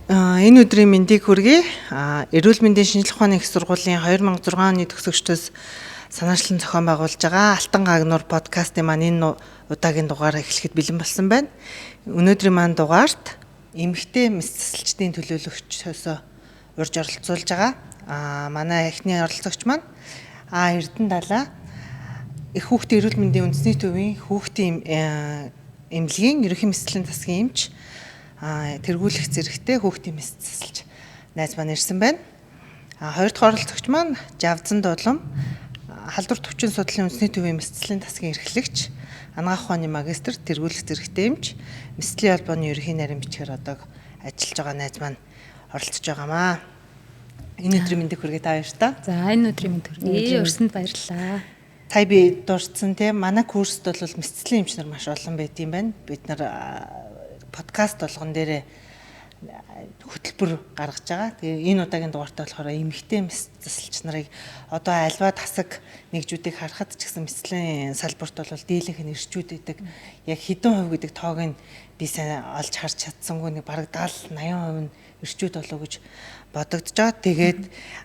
Энэ өдрийн мэндийг хүргэе. Эрүүл мэндийн шинжилгээ ухааны их сургуулийн 2006 оны төгсөгчдөөс санаачлан зохион байгуулж байгаа Алтан гагнуур подкастын маань энэ удаагийн дугаар эхлэхэд бэлэн болсон байна. Өнөөдрийн маань дугаарт эмэгтэй мэс засалчдын төлөөлөгчөөс урьж оролцуулж байгаа. Манай эхний оролцогч маань Эрдэнэ их хүүхдийн эрүүл мэндийн үндэсний төвийн хүүхдийн эмнэлгийн ерөнхий мэдрэлийн засгийн эмч тэргүүлэх зэрэгтэй хүүхдийн мэс засалж найз маань ирсэн байна. Хоёр дахь оролцогч маань Жавзан Дулам халдвар төвчин судлалын үндэсний төвийн мэс засалын засгийн эрхлэгч, анагаах ухааны магистр, тэргүүлэх зэрэгтэй эмч, мэслийн холбооны ерөнхий нарийн бичгээр одоо ажиллаж байгаа найз маань оролцож байгаамаа. Энэ өдрийн мэндийг хүргэе та баярлалаа. За энэ өдрийн мэнд хүргэе. Өрсөнд баярлалаа. Сая би дурдсан тийм манай курст бол мэс засалын эмч нар маш олон байт юм байна. Бид нар подкаст болгон дээр хөтөлбөр гаргаж байгаа. Тэгээ энэ удаагийн дугаартай болохоор эмэгтэй мэс засалч нарыг одоо альва тасаг нэгжүүдийг харахад ч гэсэн мэслийн салбарт бол дийлэнх нь ирчүүд идэг. Яг хэдэн хувь гэдэг тоог нь би сайн олж харж чадсангүй нэг бараг 70-80% нь ирчүүд болов гэж бодогдож байгаа. Тэгээд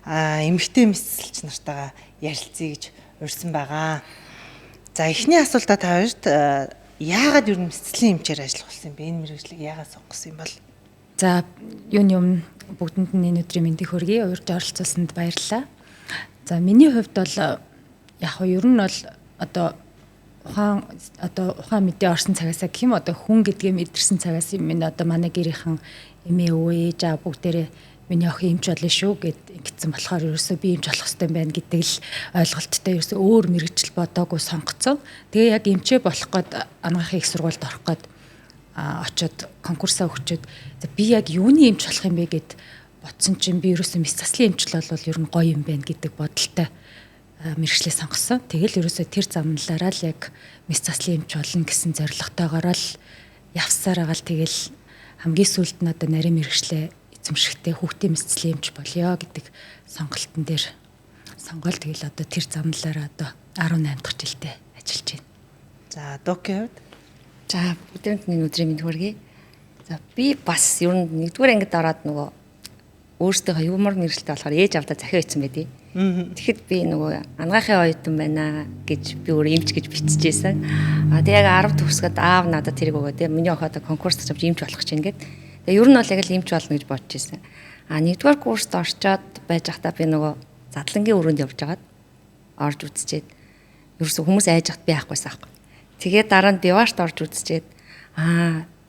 эмэгтэй мэс засалч нартайгаа ярилцъя гэж урьсан байгаа. За эхний асуултаа та хоёрт яагаад ер нь мэс засалын эмчээр ажиллах болсон юм бэ? Энэ мэргэжлийг яагаад сонгосон юм бол? За юм бүгдэнд нь энэ өдрийн мэндийг хүргэе. Урьж оролцуулсанд баярлалаа. За миний хувьд бол яг нь ер нь бол одоо ухаан мэдээ орсон цагаас гэх юм одоо хүн гэдгээ мэдэрсэн цагаас юм энэ одоо манай гэрийнхэн эмээ өвөө ээж аав бүгдээрээ миний охин эмч болно шүү гэд ингэсэн болохоор ерөөсөө би эмч болох хэрэгтэй байна гэдэг л ойлголттой ерөөсөө өөр мэргэжил бодоогүй сонгоцсон. Тэгээ яг эмчээ болох гээд анагаахын их сургуульд орох гээд очиод конкурсаа өгчөөд би яг юуны эмч болох юм бэ гэд бодсон чинь би ерөөсөө мэс заслын эмчл бол ер нь гоё юм байна гэдэг бодолтой мэргэжлээ сонгосон. Тэгэл ерөөсөө тэр замналаараа л яг мэс заслын эмч болно гэсэн зорилготойгоор л явсаар байгаа л тэгэл хамгийн сүүлд нь одоо нарийн мэргэжлээ эзэмшигтэй хүүхдийн мэс засалын эмч болёо гэдэг сонголтын дээр сонгоол тэгэл одоо тэр замналаараа одоо 18 дахь жилдээ ажиллаж байна. За докийн хувьд за бүгдээрэнд энэ өдрийн мэнд хүргэе. За би бас ер нь нэгдүгээр ангид ороод нөгөө өөртөө юмар мэргэжлтэй болохоор ээж авдаа захиа ийцэн байдیں۔ Тэгэхэд би нөгөө анагаахын оюутан байна гэж би өөр эмч гэж биччихсэн. Тэгээ яг 10 төгсгöd аав надад тэрийг өгөө тэгээ миний охин одоо конкурст авч эмч болох гэж байна гэд. Тэгээ ер нь бол яг л эмч болно гэж бодож ирсэн. Нэгдүгээр курст орчоод байж байхдаа би нөгөө задлангийн өрөөнд явж байгаад орж үзчихэд ерөөсө хүмүүс айж хат би яахгүйсэн аахгүй. Тэгээд дараа нь биварт орж үзчихэд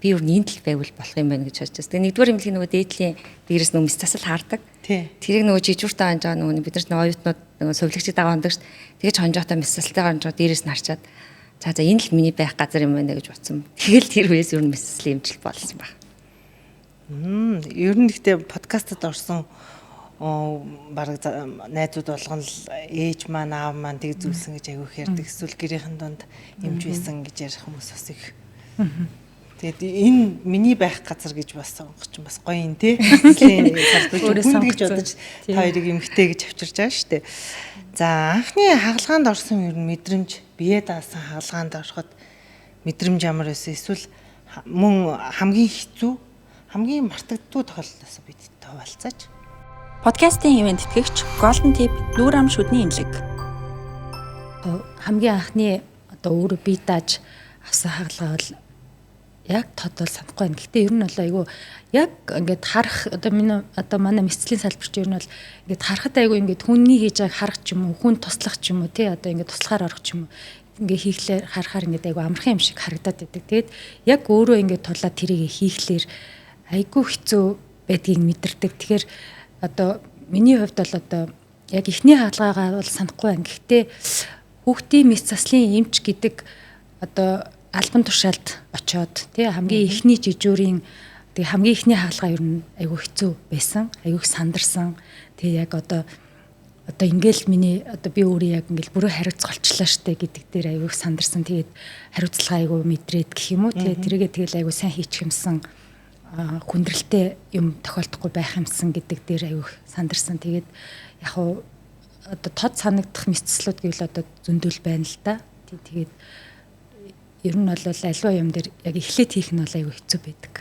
би ер нь энэ тал байвал болох юм байна гэж бодчихсон. Тэгээ нэгдүгээр эмнэлгийн нөгөө дээдлийн дээрээс нөгөө мэс засал хаардаг. Тэрийг нөгөө жижүүртэй анжаа нөгөө бид нар оюутнууд нөгөө сувлагчид байгаа ондог ш. Тэгээд хонжоотой мэс засалтайгаар анжаа дээрээс нь харчаад за энэ л миний байх газар юм байна гэж бодсон. Тэгэл тэр үеэс ер нь мэс засалын эмчил болсон баг. Ер нь гэхдээ подкастад орсон бараг найзууд болгоно л ээж маань аав маань тэг зүйлсэн гэж айгүйх ярьдаг. Эсвэл гэрийнхэн донд эмч байсан гэж ярих хүмүүс бас их. Тэгээд энэ миний байх газар гэж бас сонгох чинь бас гоё юм тий. Мэслийн салбарт хүн гэж бодож та хоёрыг эмгтэй гэж авчирч байгаа шүү дээ. За анхны хагалгаанд орсон ер нь мэдрэмж бие даасан хагалгаанд ороход мэдрэмж ямар байсан? Эсвэл мөн хамгийн хэцүү хамгийн мартагддгүй тохиолдлоос бидтэй хуваалцаач. Подкастын ивент тэтгэгч Golden Tip Нүүрам шүдний имлэг. Хамгийн анхны одоо өөрөө бие дааж авсан хагалгаа бол яг тод бол санахгүй байна. Гэхдээ ер нь бол айгүй яг ингээд харах одоо манай мэсцлийн салбарч ер нь бол ингээд харахад айгүй ингээд хүний хийж байгааг харах ч юм уу, хүн туслах ч юм уу тий одоо ингээд туслахаар орох ч юм уу. Ингээ хийхлээр харахаар ингээд айгүй амархан юм шиг харагдаад байдаг. Тэгээд яг өөрөө ингээд тулаад тэрийг хийхлээр айгүй хэцүү байдгийг мэдэрдэг. Тэгэхээр одоо миний хувьд бол одоо яг эхний хаалгаагаа бол санахгүй байна. Гэхдээ хүүхдийн мэс заслын эмч гэдэг одоо албан тушаалд очоод тий хамгийн эхний жижүүрийн тэгээ хамгийн эхний хаалгаа ер нь айгүй хэцүү байсан. Айгүй сандарсан. Тэгээ яг одоо ингээл миний одоо би өөрөө яг ингээл бүрөө хариуцгалчлаа штэ гэдэг дээр айгүй сандарсан. Тэгээд хариуцлага айгүй мэдрээд гэх юм уу. Тэгээ тэрийгээ тэгэл айгүй сайн хийчих юмсан. Хүндрэлтэй юм тохиолдохгүй байх юмсан гэдэг дээр айгүй сандарсан. Тэгээд яг хуу одоо тод санагдах мэсцлүүд гэвэл одоо зөндөл байна л да. Тэгээд ер нь бол альва юм дээр яг эхлээд хийх нь бол айгүй хэцүү байдаг.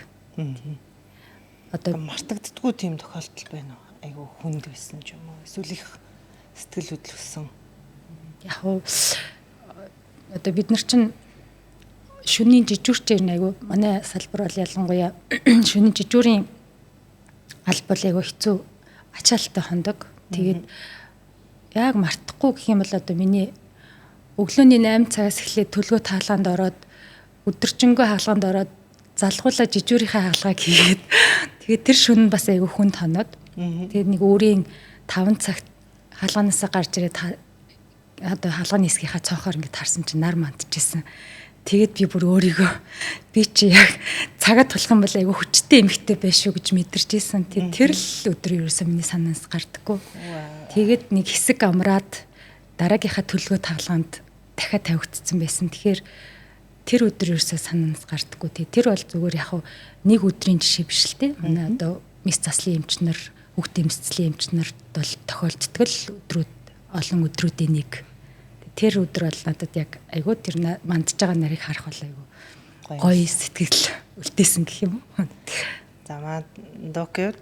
одоо мартагддаггүй тийм тохиолдол байна уу? Айгу хүнд байсан ч юм уу? Эсвэл их сэтгэл хөдлөсөн. яг уу одоо бид нар чинь шөнийн жижүүрчээр айгу манай салбар бол ялангуяа шөнийн жижүүрийн албал айгу хэцүү ачаалттай хондог. Тэгээд яг мартахгүй гэх юм бол одоо миний өглөөний 8 цагаас эхлээд төлгөө хаалганд ороод өдөржингөө хаалганд ороод залгуулаа жижүүрийнхээ хаалгааг хийгээд тэгээд тэр шөнө бас айгу хүнд хоноод тэгээд нэг өөрийн 5 цагт хаалганаасаа гарч ирээд одоо хаалганы хэсгийнхаа цонхоор ингээд харсан чинь нар мандчихсэн. Тэгээд би бүр өөрийгөө би чи яг цагаад тулах юм бол айгүй хүчтэй эмхтэй байш шүү гэж мэдэрч ийсэн. Тэр л өдөр ерөөсөө миний санаас гардаггүй. Тэгээд нэг хэсэг амраад дараагийнхаа төлгөө тавлгаанд дахиад тавигдсан байсан. Тэгэхээр тэр өдөр ерөөсөө санаас гардаггүй. Тэр бол зүгээр яг нэг өдрийн жишээ биш л те. Манай одоо мис заслын эмчнэр, хүүхдийн эмчцлийн эмчнэрд бол тохиолддог л өдрүүд олон өдрүүдийн нэг. Тэр өдөр бол надад яг айгүй тэр мандж байгаа нарыг харах бол айгүй гоё сэтгэл үлдээсэн гэх юм уу. За маа докюд.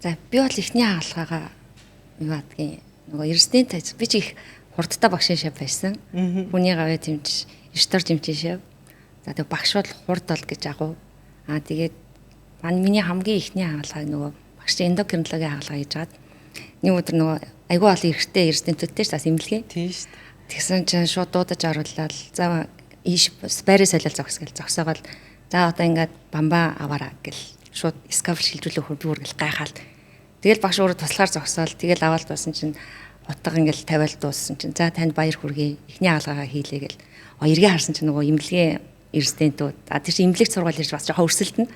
За би бол эхний хаалгаагаа юу гэдгийг нөгөө эрдэнэ таж би ч их хурдтай багшийн шав байсан. Хүний гавьяа тэмч, эртор тэмчийн шав. За тэг багш бол хурд бол гэж агуу. Тэгээд миний хамгийн эхний хаалгаа нөгөө багшийн эндокринологийн хаалгаа хийж жаад нэг өдөр нөгөө айгүй олон эрэгтэй эрдэнэтүүдтэй ч бас имлэгээ. Тийм шүү дээ. Тэгсэн чинь шууд дуудаж оруулаад за ийш спайрэ солиол зогсоогоол за одоо ингээд бамбаа аваараа гэл шууд скаф шилжүүлэх хөрбөр гэл гайхаал. Тэгэл багш өөрөө туслахаар зогсоол тэгэл аваад басан чинь утга ингээл тавиал дууссан чинь за танд баяр хүргэе эхний хаалгаагаа хийлээ гэл эргээ харсан чинь нөгөө имлэгээ эрдэнэтүүд тэр чинь имлэгт сургаал ирж бас жоохон өрсөлдөн.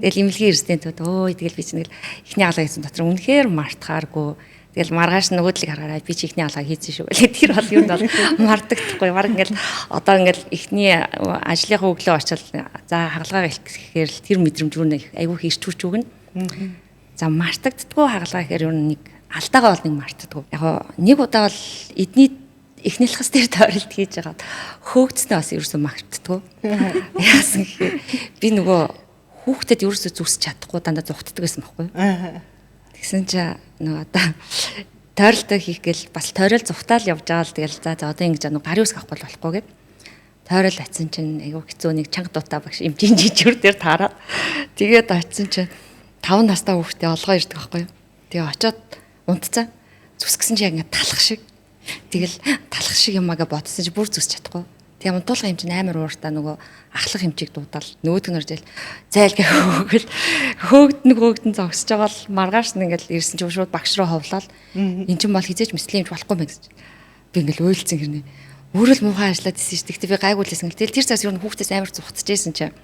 Тэгэл имлэгийн эрдэнэтүүд өөй тэгэл би чинь тэгэл эхний хаалгаа хийсэн дотор үнэхээр мартахааргүй. Тэгэл маргааш нөгөөдлийг хараарай би чи ихний алгаа хийсэн шүү. Тэр бол юу нь бол мардагдахгүй. Баг ингээл одоо ингээл ихний ажлынхаа өглөө очил за хагалгаа хэлэхээр л тэр мэдрэмж юу нэг айгүй хийч хүч өгнө. За мартагддаггүй хагалгаа гэхээр юу нэг алдаага бол нэг мартдаггүй. Яг нэг удаа бол эдний эхний лхас дээр тойролт хийж байгаа. Хөөгдснээ бас ерөөсөө мартдаггүй. Яасан гэхээр би нөгөө хүүхдэд ерөөсөө зүсч чадахгүй дандаа зүхтдаг байсан байхгүй юу? Тэгсэн чи нөгөө одоо тойролтоо хийх гээл бас тойрол зүхтаал явж байгаа л тэгэл за одоо ингэж нөгөө гарын үсг авахгүй болохгүй гэд тойрол атсан чинь айгүй хэцүү нэг чанга дутаа багш эмчийн жижигүр дээр таараад тэгээд очисон чи 5 настай хүүхдээ олгоо ирдэг байхгүй юу. Тэгээ очиод унтцаа зүсгсэн чи яг ингэ талах шиг тэгэл талах шиг юмаага бодсон чи бүр зүсч чадахгүй. Тэгээ унтуулгын хэмжээ амар ууртаа нөгөө ахлах хэмжээг дуудаал нөгөөд нь оржил зайлгээ хөөгдөн зогсож байгаа л маргааш нь ингээл ирсэн чинь шууд багш руу ховлоод эн чинь бол хизээж мэслийн хэмж болохгүй мэн гэж би ингээл уйлцсан хэрнээ өөрөө л муухай ажиллаад исэн шүү. Тэгтээ би гайгуулсан. Тэгэл тэр цаас юу хүүхдээс амар зүхтчихсэн чинь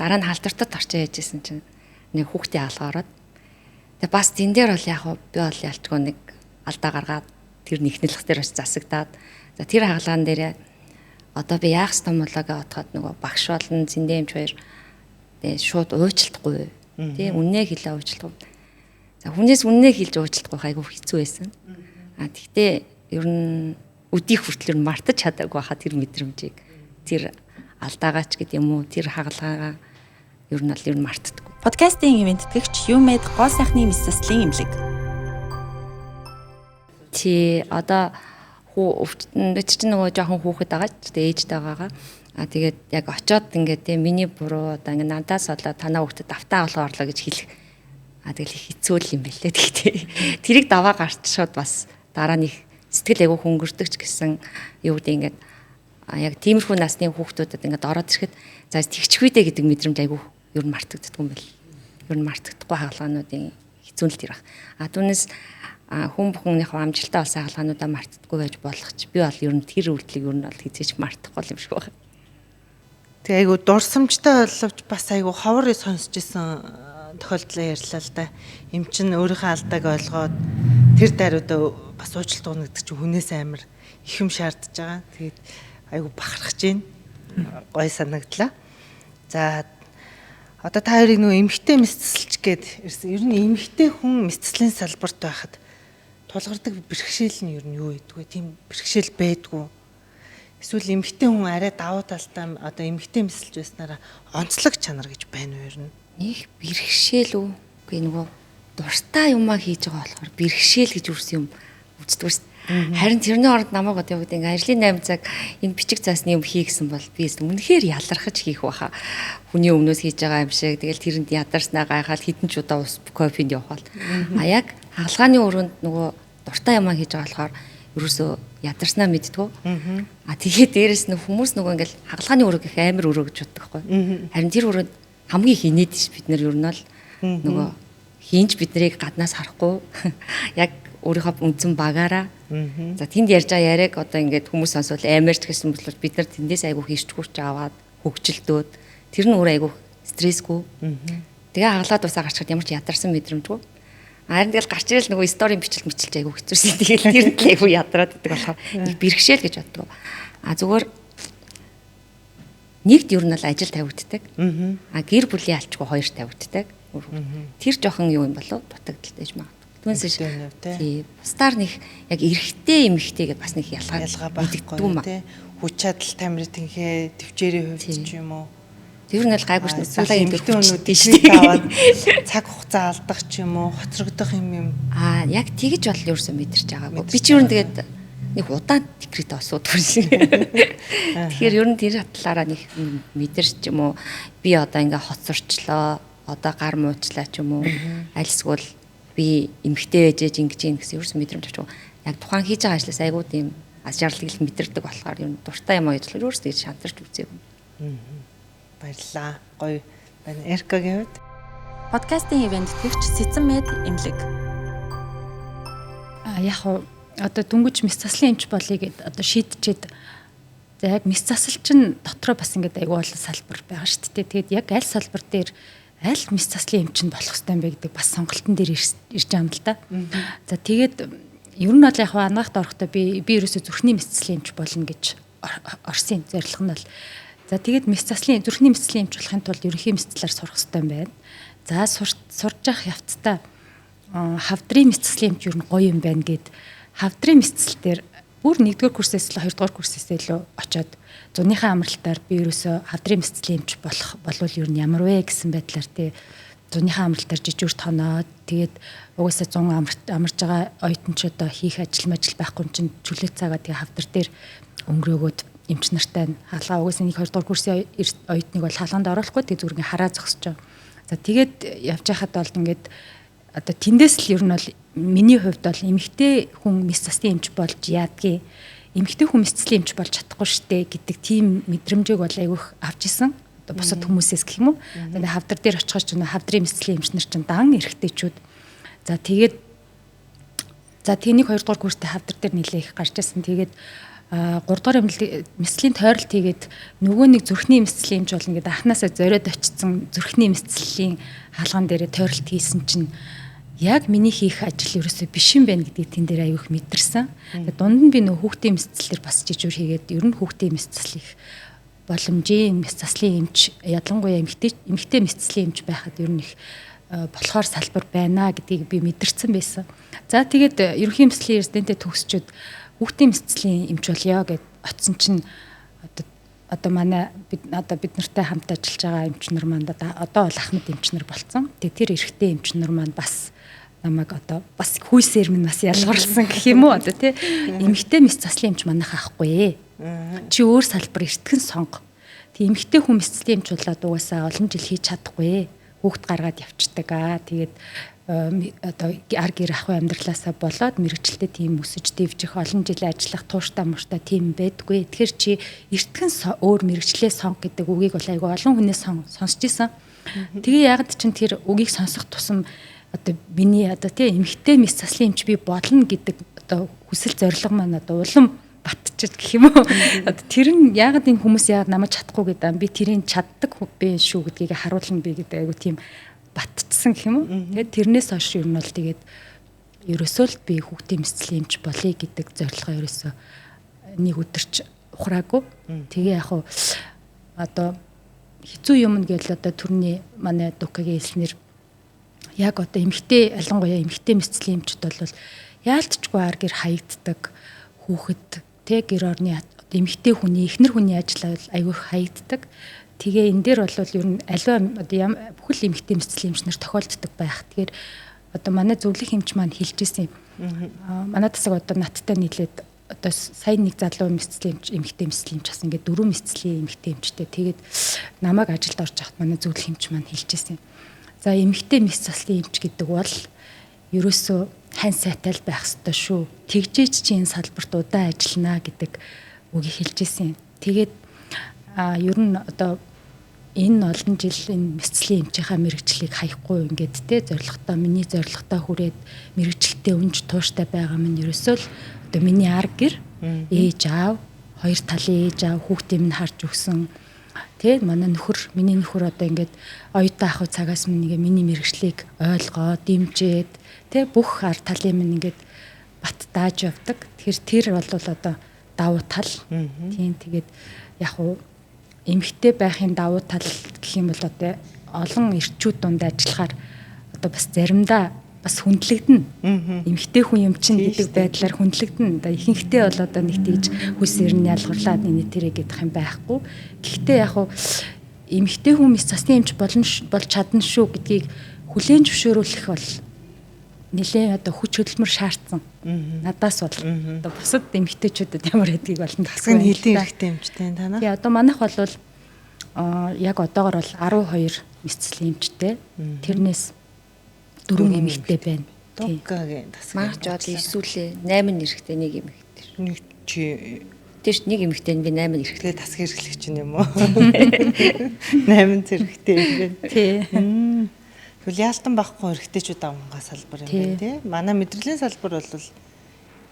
дараа нь халдвартад орчоо яжсэн чинь нэг хүүхдийн хаалгаа ороод тэгээ бас тэн дээр бол яг би бол ялчгүй нэг алдаа гаргаад тэр нэхнэлх дээр очиж засагдаад за тэр хаалгаан дээр одоо би яах ёстой муулагаа отоход нөгөө багш болон зэндэмч хоёр тэгээ шууд уучлахгүй тий үннээ хэлээ уучлахгүй. За хүнээс үннээ хэлж уучлахгүй айгүй хэцүү байсан. Тэгтээ ер нь өдийг хүртэл мартаж чадаагүй хаа тэр мэдрэмжийг тэр алдаагаач гэдэг юм уу тэр хагалгаагаа ер нь мартдаггүй. Подкастын ивент тэтгэгч Юмед гоо сайхны мис заслын имлэг. Чи одоо чинь нөгөө жоохон хүүхэд байгаа ч тэгээ ээжтэй байгаагаа тэгээд яг очиод ингээд тийм миний буруу одоо ингээд надаас олоо танаа хүүхдэд давтаа олгоо орлоо гэж хэлэх тэгэл хэцүү л юм байлээ тэгтээ тэрийг даваа гарч шууд бас дараа нь их сэтгэл айгу хөнгөрдөг ч гэсэн юу гэдэг ингээд яг тиймэрхүү насны хүүхдүүдэд ингээд ороод ирэхэд за тэгчихвэ дээ гэдэг мэдрэмж айгу ер нь мартагддаг юм байл ер нь мартагдахгүй хаалгаануудын хэцүү л тэр баг түүнээс хүн бүхнийхөө амжилттай болсон хаалгаануудаа мартдаггүй байж болох ч би бол ер нь тэр үйлдэлийг ер нь бол хизээч мартахгүй юм шиг байна. Тэгээ айгу дурсамжтай боловч бас айгу ховор сонсч исэн тохиолдлоо ярьлаа л да. Эм чин өөрийнхөө алдааг ойлгоод тэр даруйдаа бас уучлалт өгнө гэдэг чинь хүнээс амар их юм шаардж байгаа. Тэгээд айгу бахархаж байна. Гой санагдлаа. За одоо та хоёрыг нөгөө эмхтэй мэсцэлч гээд ирсэн. Ер нь эмхтэй хүн мэсцлийн салбарт байхад тулгардаг бэрхшээл нь ер нь юу гэдгүй тийм бэрхшээл байдгүй. Эсвэл эмхтэй хүн арай давуу талтай одоо эмхтэй мэсэлж байснараа онцлог чанар гэж байна уу ер нь? Нэг бэрхшээл үү? Үгүй нөгөө дуртай юмаа хийж байгаа болохоор бэрхшээл гэж үрсэн юм үздэг шүү дээ. Харин тэрний оронд намайг одоо юу гэдэг ингээ ажлын 8 цаг энэ бичиг заасны юм хий гэсэн бол би үнэхээр ялархаж хийх баха. Хүний өмнөөс хийж байгаа юм шиг. Тэгэл тэрэнд ядарснаа гайхаад хитэн ч удаа ус кофенд явхал. А яг хаалгааны өрөөнд нөгөө дуртай юмаа хийж байгаа болохоор ерөөсөө ядарснаа мэдтгүү. А тэгээд дээрэс нь хүмүүс нөгөө ингээл хаалгааны өрөө гэх амар өрөө гэж боддог байхгүй. Харин тэр өрөөнд хамгийн их инээд ш бид нар ер нь бол нөгөө хийнч бид нарыг гаднаас харахгүй яг өөрийнхөө үнцэн багаараа за тэнд ярьж байгаа яриаг одоо ингээд хүмүүс сонсвол амарч гэсэн бодлоо бид нар тэндээс айгүй хийчгүүрч аваад хөгжилдөөд тэр нь өөр айгүй стрессгүй тэгээ хаглаад усаа гарчхад ямар ч ядарсан мэдрэмжгүй харин тэгэл гарч ирэл нөгөө сторийн бичлэл мичилж айгүй хэцүүсэн тэгэл тэр нь айгүй ядраад идэг болохоор нэг бэрхшээл гэж боддог а зүгээр нэгд ер нь бол ажил тавигддаг. А гэр бүлийн алчгүй хоёр тавигддаг. Тэр жоохон юу юм болов дутагдaltaй гэж магадгүй. Түүнээс тий. Бусдаар нэг яг эрэгтэй эмэгтэй гэдээ бас нэг ялгаа байхгүй тий. Хүч чадал тамирын тэнхээ төвчээрийн хувьд ч юм уу. Тэр нь бол гайгүй салаа эмэгтэй өнүүд тийш аваад цаг хугацаа алдах ч юм уу, хоцрогдох юм. А яг тэгэж бол ерөөсөө мэдэрч байгаагүй. Би ч ер нь тэгээд нэг удаан декрет осуудгүй шиг. Тэгэхээр ер нь тэр талаараа нэг мэдэрч юм уу би одоо ингээ хоцорчлоо одоо гар муучлаа ч юм уу альсгүйл би эмгтэй ээжэж ингэж ин гэсэн ерөөс мэдрэмж авч яг тухайн хийж байгаа ажлаас айгуу тийм аз жаргал их мэдэрдэг болохоор ер нь дуртай юм аа гэж ерөөс тэгж шантарч үзээгүй. Баярлалаа. Гоё байна. Эркагийн хувьд Подкастын ивент төвч Сэцэн Мед эмнэлэг. Яг одоо дүнгиж мэс заслын эмч болъё гэд одоо шийдчихэд за яг мэс засал чинь дотроо бас ингээд айгүй олон салбар байгаа шүү дээ. Тэгээд яг аль салбар дээр аль мэс заслын эмч нь болох хэрэгтэй юм бэ гэдэг бас сонголтын дээр ирж байгаа юм л да. За тэгээд ер нь бол яг анагаахт орохдоо би ерөөсөө зүрхний мэс заслын эмч болно гэж орсон зорилго нь бол за тэгээд мэс заслын зүрхний мэс заслын эмч болохын тулд ерөнхий мэс заслаар сурах хэрэгтэй юм байна. За сурж явах явцдаа хавдрын мэс заслын эмч ер нь гоё юм байна гэд хавдрын мэсцэл дээр бүр 1-р курсээс л 2-р курсээс илүү очоод зуныхаа амралтаар би ерөөсөө хавдрын мэсцлийн эмч болвол ер нь ямар вэ гэсэн байдлаар тий зуныхаа амралтаар жижигүр тоноод тэгээд угаасаа 100 амарч байгаа оюутан ч одоо хийх ажил байхгүй юм чинь чөлөө цагаа тэгээ хавдар дээр өнгөрөөгөөд эмч нартай хаалгаа угаасаа 1-2 курсын оюутныг бол хаалганд оруулахгүй тэгээ зүрхний хараа зогсож байгаа. За тэгээд явж байхад бол ингээд одоо тэндээс л ер нь бол миний хувьд бол эмэгтэй хүн мэс заслын эмч болж яадгийг эмэгтэй хүн мэс заслын эмч болж чадахгүй штэ гэдэг тийм мэдрэмжийг бол айгүйх авч исэн. Одоо бусад хүмүүсээс гэх юм уу. Тэгээд хавдар дээр очиход ч хавдрын мэс заслын эмч нар ч дан эрэгтэйчүүд. За тэгээд за тэнийг 2 дугаар курстэй хавдар дээр нэлээх гарч ирсэн. Тэгээд 3 дугаар мэслийн тойролт хийгээд нөгөө нэг зүрхний мэслийн эмч болно гэдэг анханасаа зориод очсон зүрхний мэслийн хаалган дээр тойролт хийсэн чинь яг миний хийх ажил ерөөсөө биш юм байна гэдгийг тэн дээр аяух мэдэрсэн. Тэгээд дунд нь би нөгөө хүүхдийн мэсцэлээр бас жижигүр хийгээд ер нь хүүхдийн мэсцэл их боломжийн мэс заслын эмч ялангуяа эмэгтэй мэсцлийн эмч байхад ер нь их болохоор салбар байна гэдгийг би мэдэрсэн байсан. За тэгээд ерөнхий мэсцлийн резидентээ төгсчөөд хүүхдийн мэсцлийн эмч болёо гэд очсон чинь одоо манай бид нартай хамт ажиллаж байгаа эмч нар маань одоо бол Ахмад эмч нар болцсон. Тэгээд тэр эрэгтэй эмч нар маань бас намайг одоо бас хүйсээр минь бас ялгарлсан гэх юм уу одоо тий эмэгтэй мэс заслын эмч манайх ахгүй чи өөр салбар эртгэн сонго. Тэг эмэгтэй хүн мэсцлийн эмч болоод угаасаа олон жил хийж чадахгүй хүүхд гаргаад явцдаг тэгээд одоо ар гэр ахуй амьдралаасаа болоод мэрэгчлээ тийм өсөж дэвжих олон жил ажиллах тууштай мууштай тийм байдгүй. Тэгэхээр чи эртгэн өөр мэрэгчлээ сонго гэдэг үгийг бол айгүй олон хүнээс сонсч ийсэн. Тэгээ ягд чин тэр үгийг сонсох тусам одоо миний одоо тийм эмэгтэй мэс заслын эмч би болно гэдэг одоо хүсэл зорилго маань одоо улам батчиж гэх юм уу. Одоо тэр нь ягд энэ хүмүүс яг намайг чадахгүй гэдэг би тэрийг чаддаг би шүү гэдгийг харуулна би гэдэг айгүй тийм батцсан гэх юм уу. Тэгээд тэрнээс хойш ер нь бол тэгээд ерөөсөө л би хүүхдийн мэсцлийн эмч болъё гэдэг зорилгоо ерөөсөө нэг өдөрч ухраагүй. Тэгээ яг хуу одоо хэцүү юм гэвэл одоо түрний манай Дукагийн хэлснээр яг одоо эмэгтэй ялангуяа эмэгтэй мэсцлийн эмчд бол яалтчгүй ар гэр хаягддаг хүүхэд тэг гэр орны эмэгтэй хүний эхнэр хүний ажил айгүй хаягддаг. Тэгээ энэ дээр бол ер нь аливаа одоо бүхэл эмэгтэй мэдрэлийн эмч нар тохиолддог байх. Тэгэхээр одоо манай зөвлөх эмч маань хэлж ирсэн юм. Манай тасаг одоо надтай нийлээд одоо сайн нэг залуу мэдрэлийн эмч эмэгтэй мэдрэлийн эмч бас ингээд 4 мэдрэлийн эмэгтэй эмчтэй. Тэгээд намайг ажилд орж яхад манай зөвлөх эмч маань хэлж ирсэн юм. За эмэгтэй мэдрэлийн эмч гэдэг бол ерөөсөө хань сайтай л байх ёстой шүү. Тэгжээч чи энэ салбарт удаан ажиллана гэдэг үгийг хэлж ирсэн юм. Тэгээд ер нь одоо энэ олон жил энэ мэдрэлийн эмчийнхаа мэрэгчлийг хаяхгүй ингээд зорилготой миний зорилготой хүрээд мэрэгчлэлтэй өнж тууштай байгаа минь ерөөсөө л одоо миний арга гэр ээж аав хоёр талын ээж аав хүүхдийн минь харж өгсөн. Тэгээд манай миний нөхөр одоо ингээд оюутан ах цагаас минь миний мэрэгчлийг ойлгоо дэмжээд бүх арга талын минь ингээд бат дааж явдаг. Тэр бол одоо давуу тал. Тийм тэгээд яг уу эмэгтэй байхын давуу тал гэх юм бол одоо олон эрчүүд дунд ажиллахаар одоо бас заримдаа бас хүндлэгдэнэ. Эмэгтэй хүн юм чинь гэдэг байдлаар хүндлэгдэнэ. Одоо ихэнхдээ бол одоо нэг тийж хүсээр нь ялгарлаад энэ тэрэг гэдэх юм байхгүй. Гэхдээ яг уу эмэгтэй хүн мэс цасны эмч болж чадна шүү гэдгийг хүлээн зөвшөөрүүлэх бол нэлээ одоо хүч хөдөлмөр шаардсан. Надаас бол одоо бусад эмэгтэйчүүдэд ямар гэдгийг болон тасгын хилэн хэрэгтэй эмчтэй танаа. Тэгээ одоо манайх бол яг одоогор бол 12 мэдрэлийн эмчтэй. Тэрнээс 4 эмэгтэй байна. Докагийн тасгын. Марч одоо эсвэл 8 эрэхтэй нэг эмэгтэй. Нэг чи тийш нэг эмэгтэй би 8 эрэхтэй тасгын хэрэглэгч юм уу? 8 зэрэгтэй юм байна. Тий. Тэгвэл яалтан байхгүй эрэгтэйчүүд авангаа салбар юм байна тий. Манай мэдрэлийн салбар бол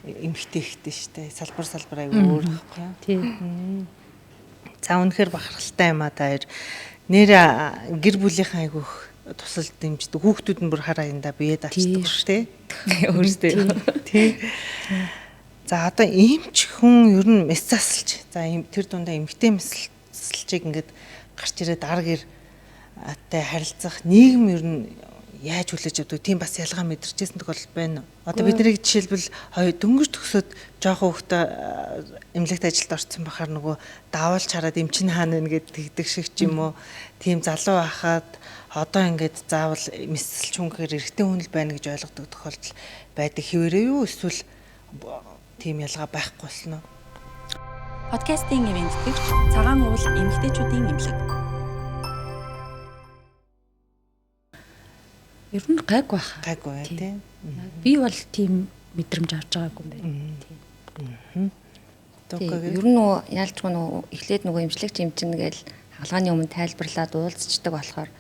эмэгтэй ихтэй штэ. Салбар аягүй өөр байхгүй юу? Тий. За үнэхээр бахархалтай юм а та хоёр. Нэр гэр бүлийнхэн айгүйх тусалж дэмждэг. Хүүхдүүд нь бүр хараа янда бие даачдаг штэ. Өөрсдөө. Тий. За одоо эмч хүн ер нь мэс засалж. За тэр дундаа эмэгтэй мэсэлчийг ингээд гарч ирээд ар гэр атай харилцах нийгэм ер нь яаж хүлээж авдаг тийм бас ялгаа мэдэрчээсэн тохиол байна. Одоо бидний жишээлбэл дөнгөж төгсөөд жоохон хөхтө эмнэлэгт ажилд орсон бахаар нөгөө давуулж хараад эмчин хаана нэ гэд тэгдэг шиг ч юм уу. Тийм залуу байхад одоо ингээд заавал мэсэлч хүнхээр эрэгтэй хүн л байна гэж ойлгодог тохиолдол байдаг хэвээрээ юу эсвэл тийм ялгаа байхгүй болсноо. Подкастын ивент гэгч цагаан уул эмэгтэйчүүдийн эмнэлэг. Ер нь гайг байх. Гайгүй бай тий. Би бол тийм мэдрэмж авч байгаагүй юм байна. Тийм. Ер нь нөгөө яалчгүй нөгөө эхлээд нөгөө эмчлэгч эмчин гээл хаалгааны өмнө тайлбарлаад уулзчдаг болохоор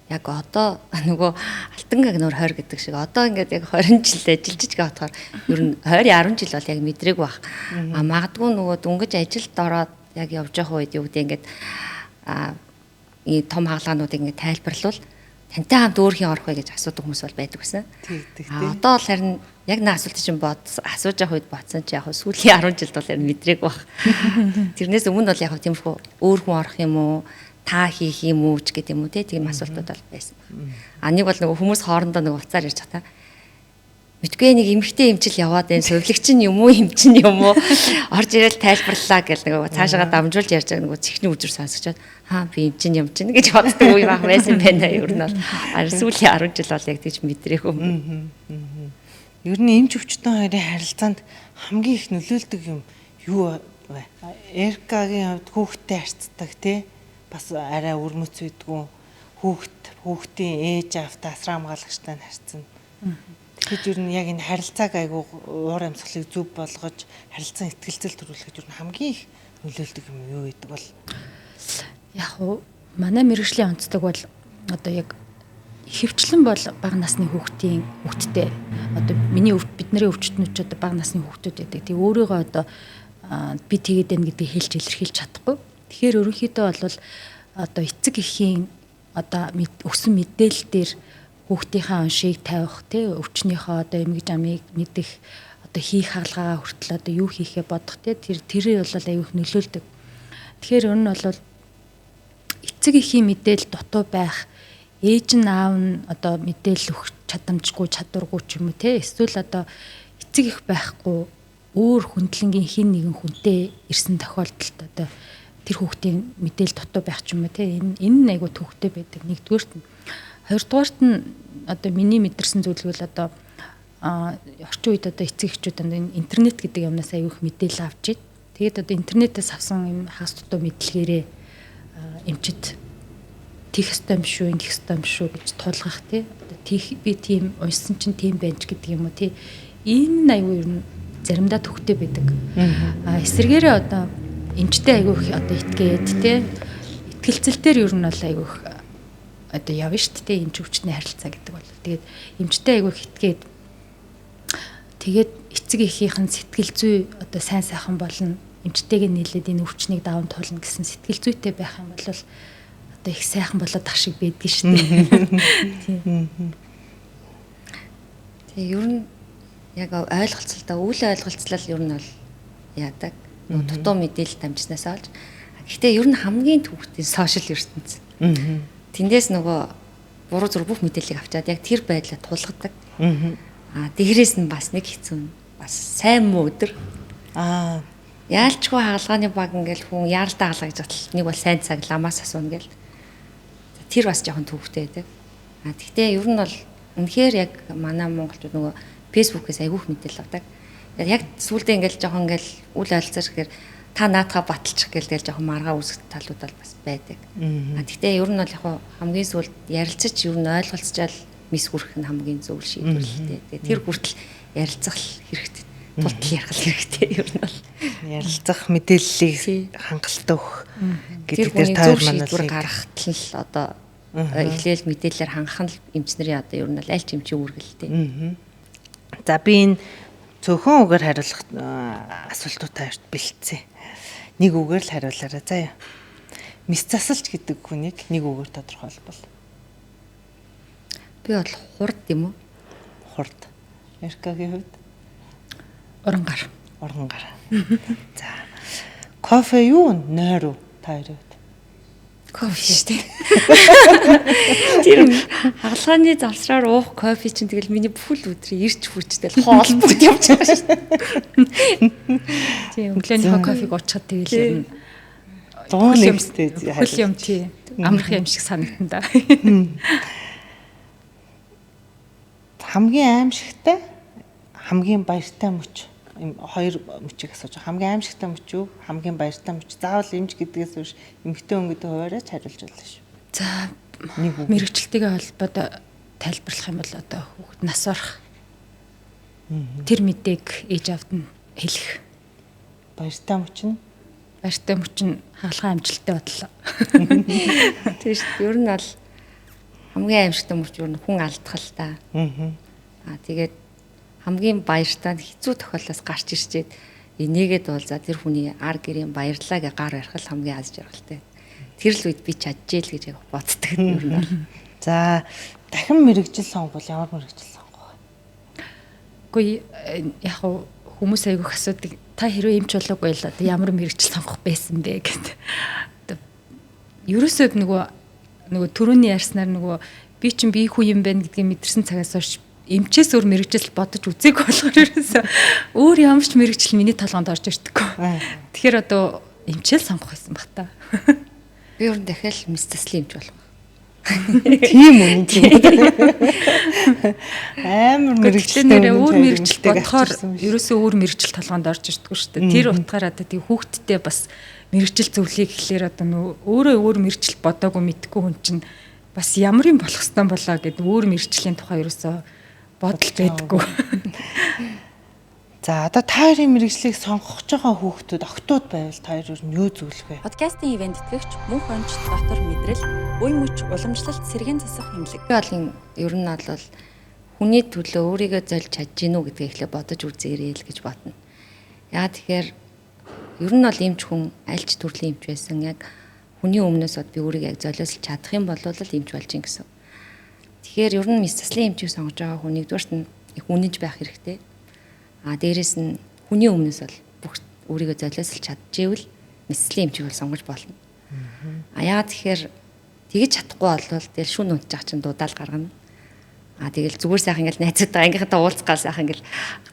яг одоо нөгөө алтан гагнуур 20 гэдэг шиг одоо ингээд яг 20 жил ажиллаж байгаа болохоор ер нь 20 10 жил бол яг мэдрэг байх. Магадгүй нөгөө дөнгөж ажилд ороод яг явж байгаа үед юу гэдэг ингээд том хаалгаануудыг ингээд тайлбарлавал тантай хамт өөрхийн орох вэ гэж асуудаг хүмүүс бол байдаг гэсэн. Одоо л харин яг наа асуулт чинь асууж явах үед бодсон чи яг сүүлийн 10 жилд бол мэдрэг баг. Тэрнээс өмнө бол яг тиймэрхүү өөр хүн орох юм уу, та хийх юм уу ч гэдэг юм уу тийм асуултууд бол байсан. Нэг бол нөгөө хүмүүс хоорондоо нөгөө уцаар ярьж байгаа та. Мэдгүй нэг эмэгтэй эмчил яваад энэ сувлагч нь юм уу эмчин юм уу орж ирэл тайлбарлаа гэл нөгөө цаашаа дамжуулж ярьж байгаа нөгөө чихний үзүр сонсогчод би эмчин юм чинь гэж боддог үе баг байсан байна ер нь бол сүүлийн 10 жил бол яг тийч мэдрээгүй. Ер нь эмч өвчтөн хоёрын харилцаанд хамгийн их нөлөөлдөг юм юу вэ? Эркагийн хувьд хүүхдтэй харьцдаг тий бас арай өрмөц үйдгүү хүүхдийн ээж автаа асран хамгаалагчтай харьцна. Тэгэхээр ер нь яг энэ харилцааг айгуу уур амьсгалыг зөв болгож харилцан ихтгэлцэл төрүүлэхэд ер нь хамгийн их нөлөөлдөг юм юу гэдэг бол яг уу манай мэрэгжлийн онцлог бол одоо яг хөвчлэн бол бага насны хүүхдтэй одоо бидний өвчтнүүд ч одоо бага насны хүүхдүүд байдаг. Тэг өөрийгөө одоо би тэгээд байна гэдгийг хэлж илэрхийлж чадахгүй. Тэгэхээр ерөнхийдөө бол одоо эцэг эхийн одоо өгсөн мэдээлэл дээр хүүхдийнхээ уншийг тавих тий өвчнийхөө одоо эмгэж амийг мэдэх одоо хийх хаалгаа хүртэл одоо юу хийхээ бодох тий тэрийг бол аюух нөлөөлдөг. Тэгэхээр энэ нь бол эцэг эхийн мэдээлэл дутуу байх ээж нь аав нь одоо мэдээлэл өгч чадамжгүй чадваргүй ч юм уу тий эсвэл одоо эцэг их байхгүй өөр хүндлэнгийн хин нэгэн хүнтэй ирсэн тохиолдолд одоо тэр хүүхдийн мэдээлэл дутуу байх ч юм уу те энэ айгуу төвхтэй байдаг нэгдүгээрт нь хоёрдугаарт нь одоо миний мэдэрсэн зүйлгүүл одоо орчин үед одоо эцэг эхчүүд интернет гэдэг юмнаас аюух мэдээлэл авч ид. Тэгээд одоо интернетээс авсан юм хагас дутуу мэдлэгээрээ эмчит тийх ёстой юм шүү, ингэх ёстой юм шүү гэж тулгах тий. Одоо тийх би тийм уншсан чинь тийм байж гэдэг юм уу тий. Энэ аюу ер нь заримдаа төвхтэй байдаг. Эсвэргээрээ одоо эмчтэй аюух одоо итгээд тий. Итгэлцэлтээр ер нь бол аюух одоо явна шүү дээ эмч өвчтний харилцаа гэдэг бол. Тэгээд эмчтэй аюух итгээд тэгээд эцэг эхийнхэн сэтгэл зүй одоо сайн сайхан болно. Эмчтэйгээ нийлээд энэ өвчнийг даван туулна гэсэн сэтгэл зүйтэй байх юм бол одоо их сайхан болоод ах шиг байдгийн шүү дээ. Тэгээ ер нь яг ойлголцолтой үйл ойлголцлол ер нь бол яадаг. Дутуу мэдээлэл дамжснаас олж. Гэхдээ ер нь хамгийн төвхтэй сошиал ертөнц. Тэндээс нөгөө буруу зүрх бүх мэдээллийг авчаад яг тэр байдлаа тулгадаг. Дээрээс нь бас нэг хэцүү бас сайн муу өдөр. Яалчгүй хаалгааны баг ингээл хүн яаралтай хаалга гэж батал нэг бол сайн цаг ламаас асууна гэл. Тэр бас жоохон төвхтэй байдаг. Гэхдээ ер нь бол үнэхээр яг манай монголчууд нөгөө фэйсбүүкээс айгүйх мэдээлэл авдаг. Яг сүүлдээ ингээл жоохон ингээл үл ойлцож гэхээр та наатаха баталчих гээл тэгэл жоохон маргаа үүсгэх талууд бол бас байдаг. Гэхдээ ер нь бол яг хамгийн сүүлд ярилцаж ер нь ойлголцчаал мис хүрэх нь хамгийн зөв шийдвэрлэлтэй. Тэгээ тэр хүртэл ярилцах хэрэгтэй. Тултал ярих хэрэгтэй ер нь бол. Ярилцах мэдээллийг хангалттай өгөх гэдэг дээр та хоёр манайд гаргах тал одоо эхлээл мэдээлэлээр хангах нь эмчнэрийн одоо ер нь бол аль ч эмчийн үүргэлтэй. За би энэ цөөхөн үгээр хариулах асуултуудаа бэлтцээ. Нэг үгээр л хариулаарай заяа. Мис засалч гэдэг хүнийг нэг үгээр тодорхойлбол. Би бол хурд юм уу? Хурд. Эркагийн хувьд Урангар. За. Кофе юу нойр уу та хоёрын хувьд? Кофе шүү дээ. Тэр хаалгааны завсраар уух кофе чинь тэгэл миний бүхэл өдрийн ирч хүчтэй хоол бүгд явж байгаа шүү дээ. Тийм өглөөнийхөө кофег уучаад тэгэл юм. 100 нэмстэй хөл юм тий. Амрах юм шиг санагдана да. Хамгийн аимшигтай хамгийн баяртай мөч хоёр мөчийг асууж байгаа. Хамгийн аимшигтай мөч юу? Хамгийн баяртай мөч. Заавал эмч гэдгээс биш эмэгтэй хүн гэдэг хуваараа ч хариулж болно шүү. За мэрэгчлэлтэйгээ холбоотой тайлбарлах юм бол одоо хүүхэд нас орох. Тэр мэдээг ээж авд нь хэлэх. Баяртай мөч нь хаалгаа амжилттай бодлоо. Тийм шүү. Ер нь бол хамгийн аимшигтай мөч юу хүн алдах л та. Тэгээд хамгийн баяртай хэцүү тохиолдолоос гарч ирчээд энийгээ дуулзаа тэр хүний ар гэрийн баярлаа гэж гар ярих хамгийн аз жаргалтай. Тэр л үед би чадчихэл гэж яг боддог юм байна. За дахин мэрэгжил сонгол ямар мэрэгжил сонгох вэ? Үгүй яг хүмүүс айгүйх асуудаг та хэрвээ эмч болоогүй л одоо ямар мэрэгжил сонгох байсан бэ гэдэг. Ерөөсөө нөгөө түрүүний ярьснаар нөгөө би чинь бие хүү юм байна гэдгийг мэдэрсэн цагаас хойш эмчээс өөр мэрэгжил бодож үзээгүй болохоор ерөөсөө өөр ямар ч мэрэгжил миний толгоонд орж ирдэггүй. Тэгэхээр одоо эмчэл сонгох байсан баг та. Би өөр дахиад мис заслын эмч болох. Тийм үү? Амар мэрэгжил нэрээ өөр мэрэгжил бодохоор ерөөсөө өөр мэрэгжил толгоонд орж ирдэггүй шүү дээ. Тэр утгаараа одоо тийм хүүхдтэй бас мэрэгжил зөвлөе гэхлээр одоо өөрөө өөр мэрэгжил бодоогүй мэдгүй хүн чинь бас ямар юм болох хэвээр болоо гэдэг өөр мэрэгжлийн тухай ерөөсөө бодол байдаггүй. За одоо та хоёрын мэрэгжлийг сонгох жоохон хүүхдүүд октод байвал та хоёр юу зөвлөх вэ? Подкастын ивент итгэгч мөнх онч дотор мэдрэл буй мөч уламжлалт сэргээн засах эмнэлэг. Би бол ер нь бол хүний төлөө өөрийгөө зольж чадж гинүү гэдгийг эхлээ бодож үзээрэй л гэж бодно. Яагаад тэгэхээр ер нь бол эмч хүн аль ч төрлийн эмч байсан яг хүний өмнөөс би өөрийгөө яг золиослж чадах юм бол эмч болж ин гэсэн. Тэгэхээр ер нь мис заслын эмчийг сонгож байгаа хүн нэгдүгээрт нь их үнэнж байх хэрэгтэй. Дээрээс нь хүний өмнөөс бол бүх өөрийгөө золиослж чадчихвэл мис заслын эмчийг бол сонгож болно. Яагаад тэгэхээр тэгж чадахгүй болвол тэгэл шүн унтчих чинь дуудаал гаргана. Тэгэл зүгээр сайхан ингээл найзуудаа ангийнхантаа уулзгаал сайхан ингээл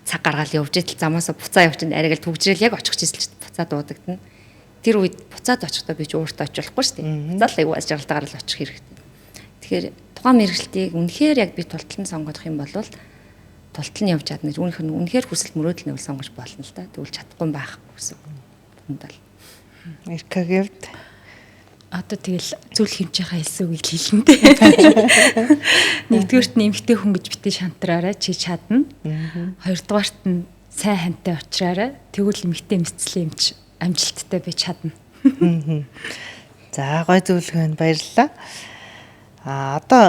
цаг гаргаал явж итэл замаасаа буцаа явчихын арайг л төгжрэл яг очих чийсэлч буцаа дуудагдана. тэр үед буцаад очихдоо би ч өөртөө очих болохгүй шүү дээ. Буцаал аягүй ажралтаагаар л очих хэрэгтэй. Тэгэхээр тухайн мэрэгчлийг үнэхээр яг би тултал нь сонгох юм бол тултал нь явж чадна гэж үнэхээр хүсэл мөрөөдөл нь бол сонгож болно л да. Тэгвэл чадахгүй байхгүй гэсэн. Хүнд бол. Эркагэвд Одоо тэгэл зүйл хэмжээхаа хэлсэн үгийг хэлнэ дээ. Нэгдүгээрт нэмэгтэй хүн гэж битээ шантраарай чи чадна. Хоёрдугаарт нь сайн хантай уучраарай. Тэгвэл эмэгтэй мэдслээ юмч амжилттай би чадна. За гой зөвлөгөө баярлалаа. Одоо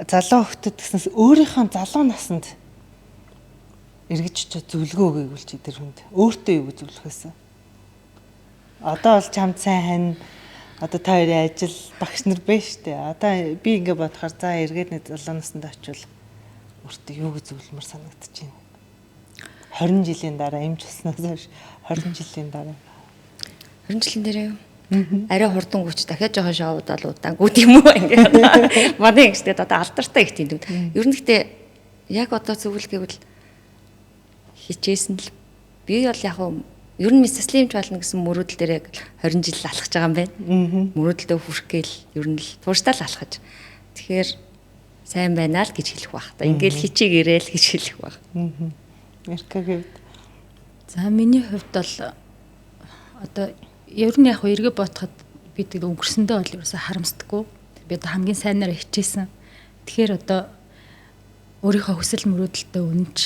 залуу хөлтөд гэснээс өөрийнхөө залуу насанд эргэж очиж зөвлөгөө өгөөгүй чи тэр хүнд өөртөө юу гэж зөвлөхөөсөн? Одоо бол чамд сайн хань одоо та хоёрын ажил багш нар байна шүү дээ. Одоо би ингээ бодохоор за эргээд нэг залуу наснд очивол өөртөө юу гэж зөвлөмөр санагдаж байна. 20 жилийн дараа эмч болсноос хойш 20 жилийн дараа 20 жилийн дараа юу? Арай хурдан гүч дахиад жоохон шоуд бол удаангүү тийм үү ингээ. Манай ингэжтэй одоо алдартай их тийм. Ер нь гэхдээ яг одоо зөвлөл гэвэл хичээсэн л би бол яг ер нь мисслимч болно гэсэн мөрөөдөл дээр яг 20 жил алхаж байгаа юм байна. Мөрөөдөлдөө хүрэх гээл ер нь л тууштай л алхаж. Тэгэхээр сайн байна л гэж хэлэх байх та. Ингээл хичээгээрэл гэж хэлэх байх. Эркагэвд. За миний хувьд бол одоо ер нь яг эргээ бодоход би тэг өнгөрсөндөө бол ерөөсө харамсдаггүй. Би одоо хамгийн сайнаар хичээсэн. Тэгэхээр одоо өөрийнхөө хүсэл мөрөөдөлтөд үнэнч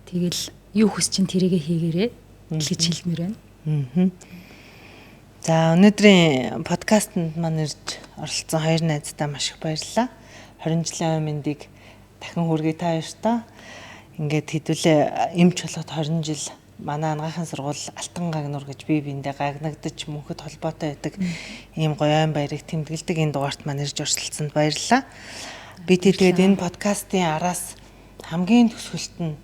тэгэл юу хүсэж чинь тэрийгэ хийгээрэй гэж хэлмээр байна. За өнөөдрийн подкастэнд маань ирж оролцсон хоёр найзтай маш их баярлалаа. 20 жилийн мэндийг дахин хүргэе та хоёртаа. Ингээд хэдүүлээ эмч болоод 20 жил манай анагаахын сургууль Алтан гагнуур гэж бие биендээ гагнагдаж мөнхөд холбоотой байдаг ийм гоён баярыг тэмдэглэдэг энэ дугаарт маань ирж оролцсонд баярлалаа. Би тэгээд энэ подкастын араас хамгийн төсвөлт нь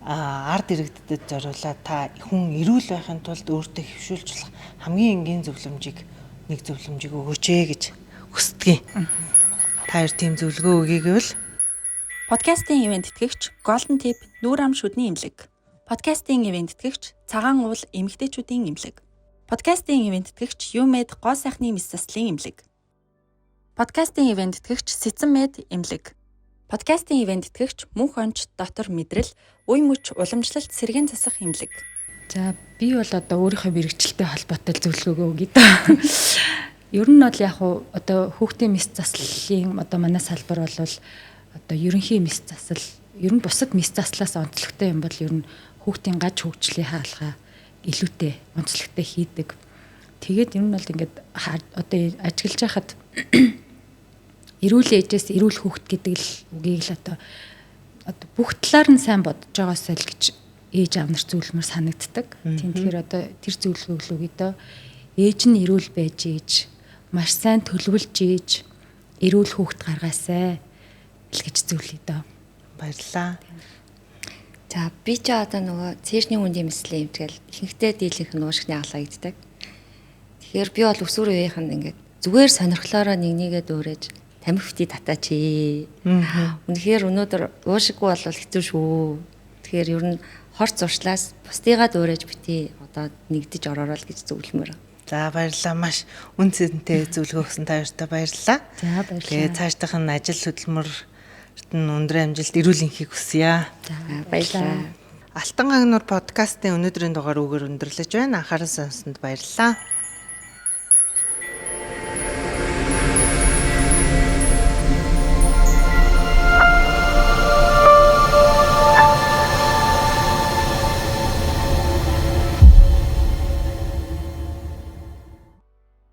ард иргэдэд зориулаад та хүн эрүүл байхын тулд өөртөө хөвшүүлж болох хамгийн энгийн зөвлөмжийг өгөөч гэж хүсдэг. Та хоёр тийм зөвлөгөө өгье гэвэл Подкастын ивент тэтгэгч Golden Tip нүүр ам шүдний имлэг. Подкастын ивент тэтгэгч Цагаан уул эмэгтэйчүүдийн имлэг. Подкастын ивент тэтгэгч Юмед гоо сайхны мэс заслын имлэг. Подкастын ивент тэтгэгч Сэцэн мед имлэг. Подкастын ивент тэтгэгч Мөнх онч дотор мэдрэл үе мөч уламжлалт сэргээн засах имлэг. За би бол одоо өөрийнхөө мэрэгчлэлтэй холбоотой зөвлөгөө өгье даа. Ер нь бол яг одоо хүүхдийн мэс заслын одоо манай салбар бол одоо ерөнхий мэс засал, ер нь бусад мэс заслаас онцлогтой юм бол ер нь хүүхдийн гаж хөгжлийн хаалгаа илүүтэй онцлогтой хийдэг. Тэгээд ер нь бол ингээд одоо ажиглаж байхад эрүүл ээжээс эрүүл хүүхэд гэдэг л үгийг л одоо бүх талаар нь сайн бодож байгаасаа л гэж ээж аав нар зөвлөмөр санагддаг. Тийм тэгэхээр одоо тэр зөвлөгөөлөгийг доо ээж нь эрүүл байж ээж маш сайн төлөвлөж ээж эрүүл хүүхэд гаргаасай л гэж зөвлөе доо. баярлалаа. За би ч одоо нөгөө цээжний үндийн мэслийн эмтгэл ихэнхдээ дийлэнх нь уушгины аглаа гэддэг. Тэгэхээр би бол өсвөр үеийнх нь ингээд зүгээр сонирхлоороо нэгнийгээ дөөрэж тамхи татаач. Үнэхээр өнөөдөр уушиггүй бол хэцүү шүү. Тэгэхээр ер нь хорц зуршлаас бусдыгаа дөөрэж битээ одоо нэгдэж ороорой л гэж зөвлөмөр. За баярлалаа. Маш үн цэнтэй зөвлөгөө өгсөн та хоёртаа баярлалаа. За баярлалаа. Тэгээд цаашдах нь ажил хөдөлмөрт нь өндөр амжилт эрүүл энхийг хүсье. За баярлалаа. Алтан гагнуур подкастын өнөөдрийн дугаар үгээр өндөрлөж байна. Анхаарал сонссонд баярлалаа.